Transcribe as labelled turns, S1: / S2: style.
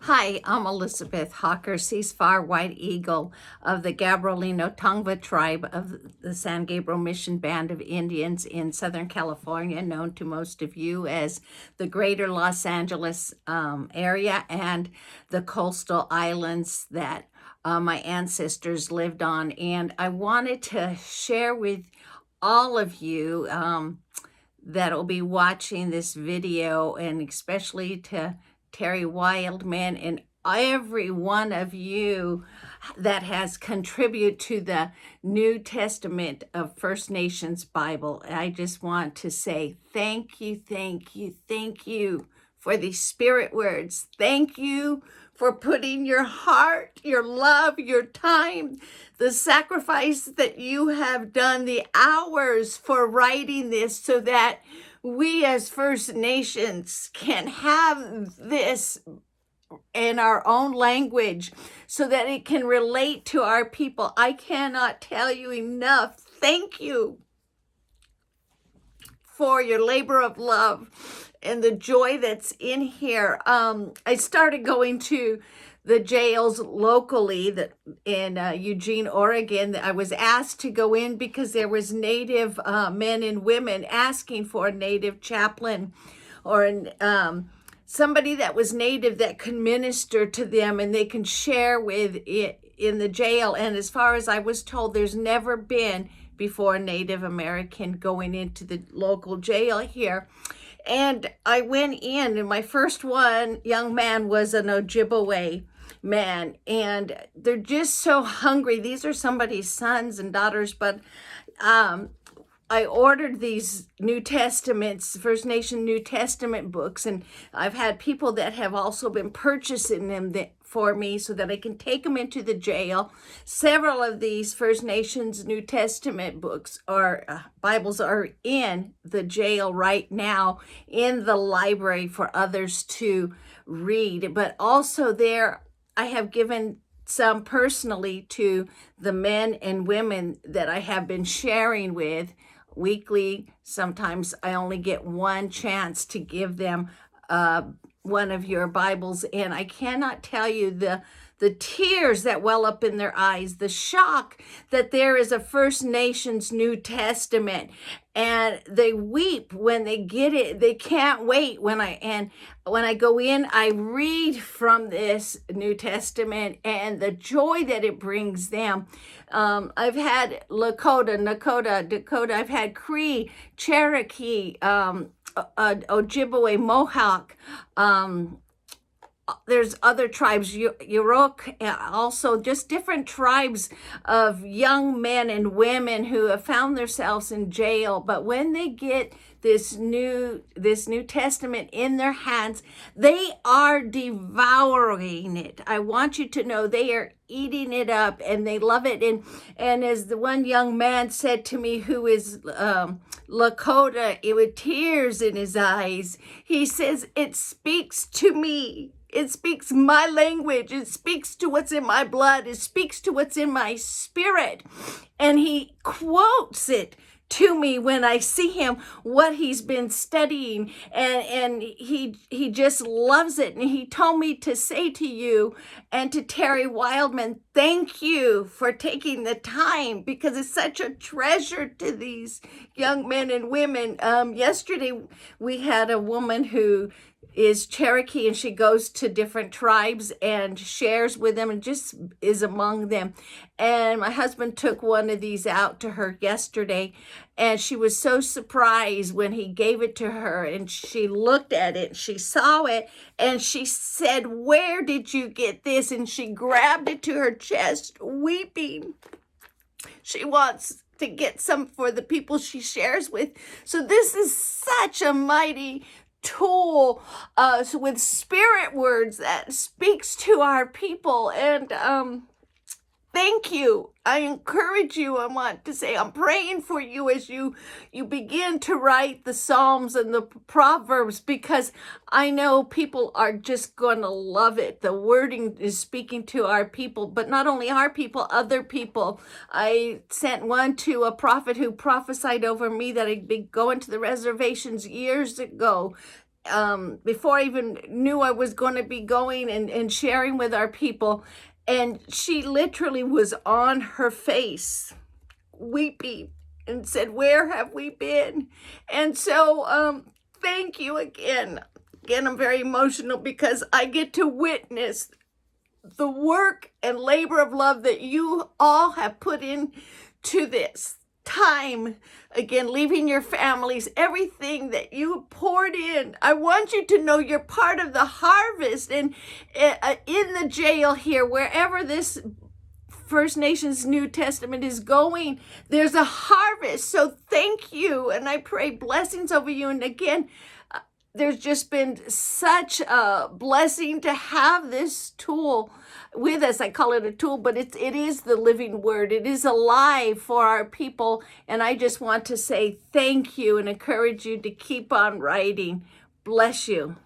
S1: Hi, I'm Elizabeth Hawker, Ceasefire White Eagle of the Gabrielino Tongva tribe of the San Gabriel Mission Band of Indians in Southern California, known to most of you as the greater Los Angeles area and the coastal islands that my ancestors lived on. And I wanted to share with all of you that'll be watching this video, and especially to Terry Wildman and every one of you that has contributed to the New Testament of First Nations Bible. I just want to say thank you, thank you, thank you for these spirit words. Thank you for putting your heart, your love, your time, the sacrifice that you have done, the hours for writing this so that we as First Nations can have this in our own language so that it can relate to our people. I cannot tell you enough. Thank you for your labor of love and the joy that's in here. I started going to the jails locally that in Eugene, Oregon. I was asked to go in because there was Native men and women asking for a Native chaplain or somebody that was Native that could minister to them and they can share with it in the jail. And as far as I was told, there's never been before a Native American going into the local jail here. And I went in, and my first young man was an Ojibwe man, and they're just so hungry. These are somebody's sons and daughters, but I ordered these New Testaments, First Nation New Testament books, and I've had people that have also been purchasing them for me so that I can take them into the jail. Several of these First Nations New Testament books or Bibles are in the jail right now in the library for others to read. But also there, I have given some personally to the men and women that I have been sharing with weekly. Sometimes I only get one chance to give them one of your Bibles, and I cannot tell you the tears that well up in their eyes, the shock that there is a First Nations New Testament, and they weep when they get it. They can't wait. When I go in, I read from this New Testament and the joy that it brings them. I've had Lakota, Dakota. I've had Cree, Cherokee, Ojibwe, Mohawk. There's other tribes, Yurok, also just different tribes of young men and women who have found themselves in jail. But when they get this New Testament in their hands, they are devouring it. I want you to know they are eating it up and they love it. And as the one young man said to me, who is Lakota, with tears in his eyes, he says, "It speaks to me. It speaks my language. It speaks to what's in my blood. It speaks to what's in my spirit." And he quotes it to me when I see him, what he's been studying, and he just loves it. And he told me to say to you and to Terry Wildman, thank you for taking the time, because it's such a treasure to these young men and women. Yesterday we had a woman who is Cherokee, and she goes to different tribes and shares with them and just is among them. And my husband took one of these out to her yesterday, and she was so surprised when he gave it to her, and she looked at it, she saw it, and she said, "Where did you get this?" And she grabbed it to her chest, weeping. She wants to get some for the people she shares with. So this is such a mighty tool with spirit words that speaks to our people. And thank you. I encourage you. I want to say I'm praying for you as you begin to write the Psalms and the Proverbs, because I know people are just going to love it. The wording is speaking to our people, but not only our people, other people. I sent one to a prophet who prophesied over me that I'd be going to the reservations years ago, before I even knew I was going to be going and sharing with our people. And she literally was on her face, weeping, and said, "Where have we been?" And so, thank you again. Again, I'm very emotional because I get to witness the work and labor of love that you all have put into this time. Again, leaving your families, everything that you poured in. I want you to know you're part of the harvest. And in the jail here, wherever this First Nations New Testament is going, there's a harvest. So thank you. And I pray blessings over you. And again, there's just been such a blessing to have this tool with us. I call it a tool, but it is the living word. It is alive for our people. And I just want to say thank you and encourage you to keep on writing. Bless you.